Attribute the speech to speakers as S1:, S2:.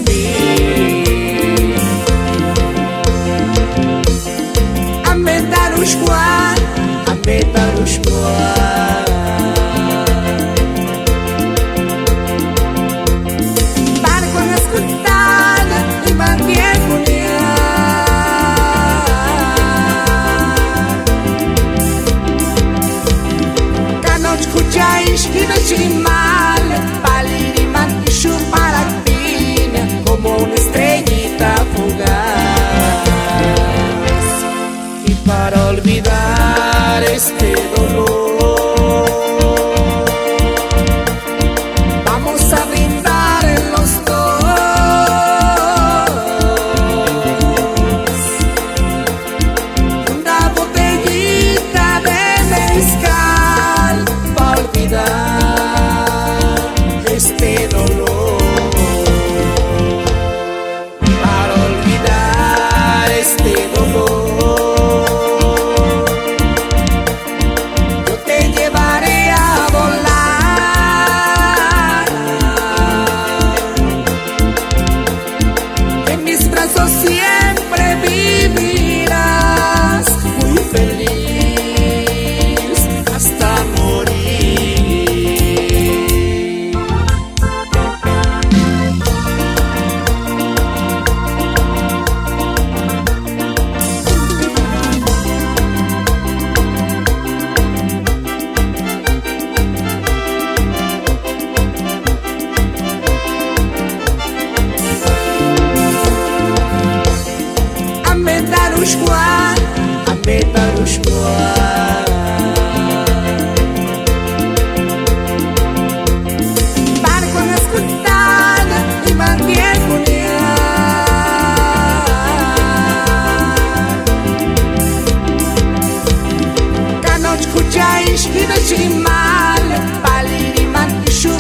S1: ti. Barco nascontata di bandiera, che non scucciais chi non ci male, pali di mantisciu parapina, come un'estreñita fugaz. Y para olvidar este dolor, vamos a brindar en los dos una botellita de mezcal para olvidar este dolor, para olvidar este dolor. Siempre vivirás muy feliz hasta morir. Barco nascontata di bandiera, che non scucciais chi non ci male, pali di mantisciu